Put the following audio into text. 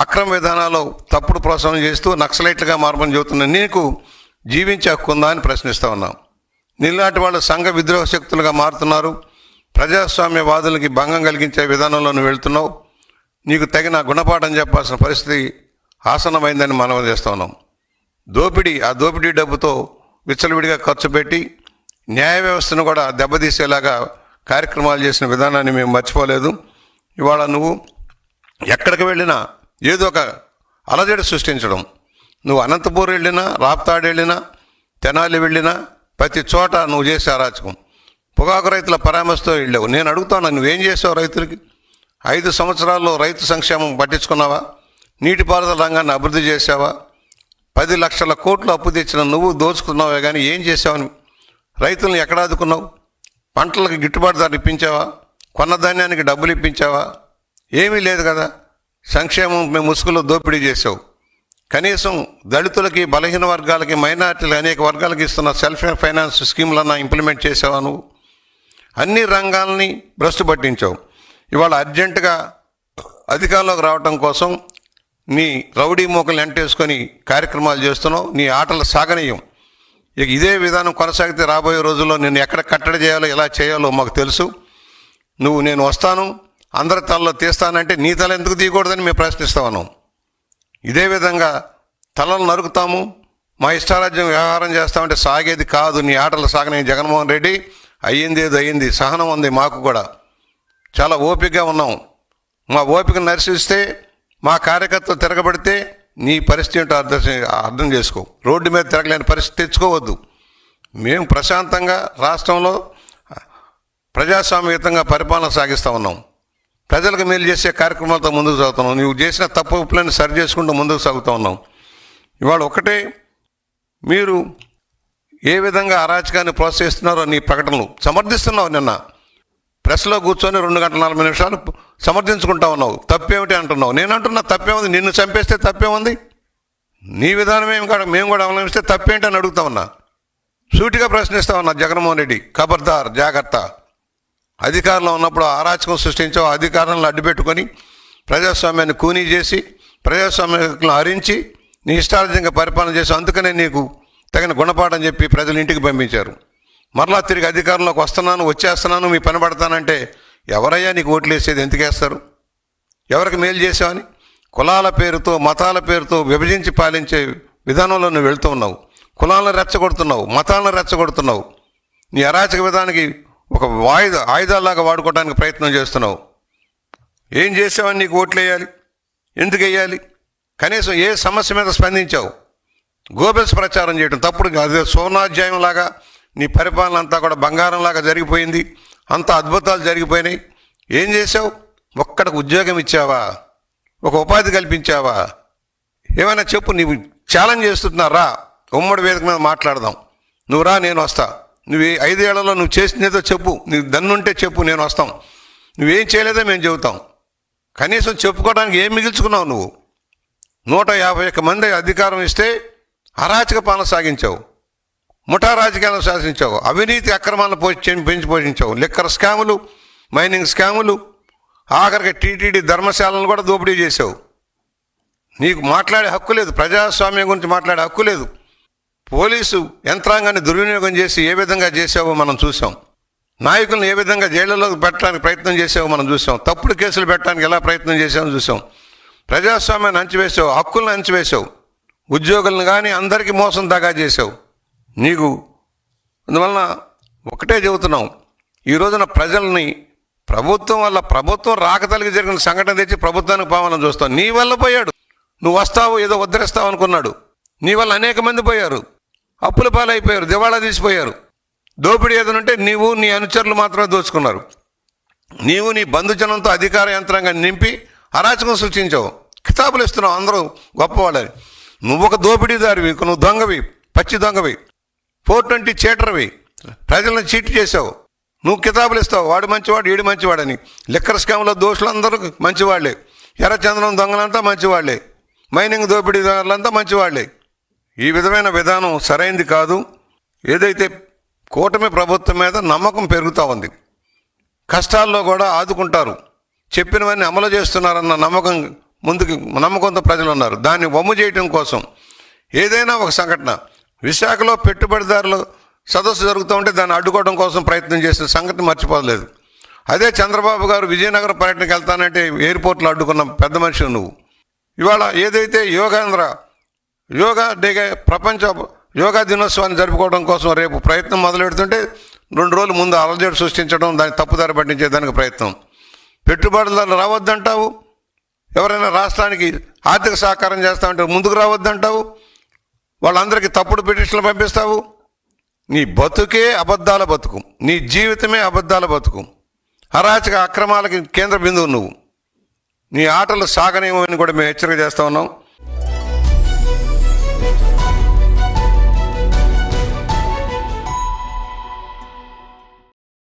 అక్రమ విధానాలు తప్పుడు ప్రోత్సాహం చేస్తూ నక్సలైట్లుగా మారమని చెబుతున్న నీకు జీవించే హక్కు ఉందా అని ప్రశ్నిస్తూ ఉన్నాం. నీలాంటి వాళ్ళు సంఘ విద్రోహ శక్తులుగా మారుతున్నారు. ప్రజాస్వామ్యవాదులకి భంగం కలిగించే విధానంలో నువ్వు వెళ్తున్నావు. నీకు తగిన గుణపాఠం చెప్పాల్సిన పరిస్థితి ఆసన్నమైందని మనం చేస్తూ ఉన్నాం. ఆ దోపిడీ డబ్బుతో విచ్చలవిడిగా ఖర్చు పెట్టి న్యాయ వ్యవస్థను కూడా దెబ్బతీసేలాగా కార్యక్రమాలు చేసిన విధానాన్ని మేము మర్చిపోలేదు. ఇవాళ నువ్వు ఎక్కడికి వెళ్ళినా ఏదో ఒక అలజడి సృష్టించడం. నువ్వు అనంతపూర్ వెళ్ళినా, రాప్తాడు వెళ్ళినా, తెనాలి వెళ్ళినా ప్రతి చోట నువ్వు చేసే అరాచకం. పొగాకు రైతుల పరామర్శతో వెళ్ళావు. నేను అడుగుతాను, నువ్వేం చేసావు రైతులకి? 5 సంవత్సరాల్లో రైతు సంక్షేమం పట్టించుకున్నావా? నీటిపారుదల రంగాన్ని అభివృద్ధి చేసావా? 10 లక్షల కోట్లు అప్పు తెచ్చిన నువ్వు దోచుకున్నావే కానీ ఏం చేసావని రైతులను ఎక్కడ ఆదుకున్నావు? పంటలకు గిట్టుబాటు ధర ఇప్పించావా? కొన్న ధాన్యానికి డబ్బులు ఇప్పించావా? ఏమీ లేదు కదా. సంక్షేమం మేము ముసుగులో దోపిడీ చేసావు. కనీసం దళితులకి, బలహీన వర్గాలకి, మైనార్టీలు అనేక వర్గాలకి ఇస్తున్న సెల్ఫ్ ఫైనాన్స్ స్కీములన్నా ఇంప్లిమెంట్ చేసావా? నువ్వు అన్ని రంగాలని భ్రష్టు పట్టించావు. ఇవాళ అర్జెంటుగా అధికారంలోకి రావడం కోసం నీ రౌడీ మూకల్ని ఎంటేసుకొని కార్యక్రమాలు చేస్తున్నావు. నీ ఆటలు సాగనీయం. ఇక ఇదే విధానం కొనసాగితే రాబోయే రోజుల్లో నేను ఎక్కడ కట్టడి చేయాలో, ఎలా చేయాలో మాకు తెలుసు. నేను వస్తాను, అందరి తలలో తీస్తానంటే నీ తల ఎందుకు తీయకూడదని మేము ప్రశ్నిస్తా ఉన్నాం. ఇదే విధంగా తలలు నరుకుతాము, మా ఇష్టారాజ్యం వ్యవహారం చేస్తామంటే సాగేది కాదు. నీ ఆటలు సాగనే. జగన్మోహన్ రెడ్డి అయ్యింది ఏదో అయ్యింది. సహనం ఉంది మాకు కూడా. చాలా ఓపికగా ఉన్నాం. మా ఓపిక నశిస్తే, మా కార్యకర్తలు తిరగబడితే నీ పరిస్థితి ఏంటో అర్థం చేసుకో. రోడ్డు మీద తిరగలేని పరిస్థితి తెచ్చుకోవద్దు. మేము ప్రశాంతంగా రాష్ట్రంలో ప్రజాస్వామ్యయుతంగా పరిపాలన సాగిస్తూ ఉన్నాం. ప్రజలకు మేలు చేసే కార్యక్రమాలతో ముందుకు సాగుతున్నాం. నువ్వు చేసిన తప్పులను సరి చేసుకుంటూ ముందుకు సాగుతూ ఉన్నాం. ఇవాళ ఒకటే, మీరు ఏ విధంగా అరాచకాన్ని ప్రోత్సహిస్తున్నారో నీ ప్రకటనలు సమర్థిస్తున్నావు. నిన్న ప్రెస్లో కూర్చొని 2 గంటల 40 నిమిషాలు సమర్థించుకుంటా ఉన్నావు. తప్పేమిటి అంటున్నావు. నేను అంటున్నా తప్పేముంది? నిన్ను చంపేస్తే తప్పేముంది? నీ విధానమే మేము కూడా అవలంబిస్తే తప్పేంటి అని అడుగుతా ఉన్నా. సూటిగా ప్రశ్నిస్తా ఉన్నా. జగన్మోహన్ రెడ్డి ఖబర్దార్, జాగ్రత్త. అధికారంలో ఉన్నప్పుడు అరాచకం సృష్టించావు. అధికారాలను అడ్డుపెట్టుకొని ప్రజాస్వామ్యాన్ని కూనీ చేసి, ప్రజాస్వామ్యాలను హరించి నీ ఇష్టార్థంగా పరిపాలన చేసి, అందుకనే నీకు తగిన గుణపాఠం చెప్పి ప్రజలు ఇంటికి పంపించారు. మరలా తిరిగి అధికారంలోకి వచ్చేస్తున్నాను, మీ పని పడతానంటే ఎవరయ్యా నీకు ఓట్లు వేసేది? ఎందుకు వేస్తారు? ఎవరికి మేలు చేసావని? కులాల పేరుతో, మతాల పేరుతో విభజించి పాలించే విధానంలో నువ్వు వెళ్తూ ఉన్నావు. కులాలను రెచ్చగొడుతున్నావు, మతాలను రెచ్చగొడుతున్నావు. నీ అరాచక విధానానికి ఒక ఆయుధాలాగా వాడుకోవడానికి ప్రయత్నం చేస్తున్నావు. ఏం చేసావని నీకు ఓట్లు వేయాలి? ఎందుకు వేయాలి? కనీసం ఏ సమస్య మీద స్పందించావు? గోబెల్స్ ప్రచారం చేయడం తప్పుడు. అదే సోనాధ్యాయంలాగా నీ పరిపాలన అంతా కూడా బంగారంలాగా జరిగిపోయింది. అంత అద్భుతాలు జరిగిపోయినాయి. ఏం చేసావు? ఒక్కడికి ఉద్యోగం ఇచ్చావా? ఒక ఉపాధి కల్పించావా? ఏమైనా చెప్పు. నీవు ఛాలెంజ్ చేస్తున్నారా? ఉమ్మడి వేదిక మీద మాట్లాడదాం. నువ్వు రా, నేను వస్తా. నువ్వు 5 ఏళ్లలో నువ్వు చేసినదో చెప్పు. నీకు దన్నుంటే చెప్పు, నేను వస్తాం. నువ్వేం చేయలేదో మేము చెబుతాం. కనీసం చెప్పుకోవడానికి ఏం మిగిల్చుకున్నావు? నువ్వు 151 మంది అధికారం ఇస్తే అరాచక పాలన సాగించావు. ముఠా రాజకీయాలను శాసించావు. అవినీతి అక్రమాలను పెంచి పోషించావు. లిక్కర్ స్కాములు, మైనింగ్ స్కాములు, ఆఖరికి టీటీడీ ధర్మశాలను కూడా దోపిడీ చేసావు. నీకు మాట్లాడే హక్కు లేదు. ప్రజాస్వామ్యం గురించి మాట్లాడే హక్కు లేదు. పోలీసు యంత్రాంగాన్ని దుర్వినియోగం చేసి ఏ విధంగా చేసావో మనం చూసాం. నాయకులను ఏ విధంగా జైళ్లలోకి పెట్టడానికి ప్రయత్నం చేసావో మనం చూసాం. తప్పుడు కేసులు పెట్టడానికి ఎలా ప్రయత్నం చేసామో చూసాం. ప్రజాస్వామ్యాన్ని అంచివేసావు, హక్కులను అంచివేసావు. ఉద్యోగులను కానీ అందరికీ మోసం దాగా చేసావు. నీకు అందువలన ఒకటే చెబుతున్నాం, ఈ రోజున ప్రజల్ని ప్రభుత్వం రాకతలిగి జరిగిన సంఘటన తెచ్చి ప్రభుత్వానికి పావాలని చూస్తావు. నీ వల్ల పోయాడు. నువ్వు వస్తావు, ఏదో ఉద్ధరిస్తావు అనుకున్నాడు. నీ వల్ల అనేక మంది పోయారు, అప్పుల పాలైపోయారు, దివాళా తీసిపోయారు. దోపిడీ ఏదనంటే నీవు నీ అనుచరులు మాత్రమే దోచుకున్నారు. నీవు నీ బంధుజనంతో అధికార యంత్రాంగాన్ని నింపి అరాచకం సృష్టించావు. కితాబులు ఇస్తున్నావు అందరూ గొప్పవాళ్ళని. నువ్వు ఒక దోపిడీదారివి, నువ్వు దొంగవి, పచ్చి దొంగవి, 420 చీటర్వి. ప్రజలను చీట్ చేసావు. నువ్వు కితాబులు ఇస్తావు, వాడు మంచివాడు, వీడు మంచివాడని. లిక్కర్ స్కామ్లో దోషులు అందరూ మంచివాళ్లే, ఎర్రచందనం దొంగలంతా మంచివాళ్లే, మైనింగ్ దోపిడీదారులంతా మంచివాళ్లే. ఈ విధమైన విధానం సరైంది కాదు. ఏదైతే కూటమి ప్రభుత్వం మీద నమ్మకం పెరుగుతూ ఉంది, కష్టాల్లో కూడా ఆదుకుంటారు, చెప్పినవన్నీ అమలు చేస్తున్నారన్న నమ్మకం ముందుకు నమ్మకంతో ప్రజలు ఉన్నారు. దాన్ని వమ్ము చేయటం కోసం ఏదైనా ఒక సంఘటన, విశాఖలో పెట్టుబడిదారులు సదస్సు జరుగుతూ ఉంటే దాన్ని అడ్డుకోవడం కోసం ప్రయత్నం చేసిన సంగతి మర్చిపోలేదు. అదే చంద్రబాబు గారు విజయనగరం పర్యటనకు వెళ్తానంటే ఎయిర్పోర్ట్లో అడ్డుకున్న పెద్ద మనిషి నువ్వు. ఇవాళ ఏదైతే యోగా డేగా ప్రపంచ యోగా దినోత్సవాన్ని జరుపుకోవడం కోసం రేపు ప్రయత్నం మొదలెడుతుంటే 2 రోజుల ముందు అలజడి సృష్టించడం, దాన్ని తప్పుదారి పట్టించేదానికి ప్రయత్నం. పెట్టుబడులు రావద్దంటావు, ఎవరైనా రాష్ట్రానికి ఆర్థిక సహకారం చేస్తామంటే ముందుకు రావద్దంటావు, వాళ్ళందరికీ తప్పుడు పిటిషన్లు పంపిస్తావు. నీ బతుకే అబద్ధాల బతుకు, నీ జీవితమే అబద్ధాల బతుకు, అరాచక అక్రమాలకి కేంద్ర బిందువు నువ్వు. నీ ఆటలు సాగనేమని కూడా మేము హెచ్చరిక చేస్తూ ఉన్నాం.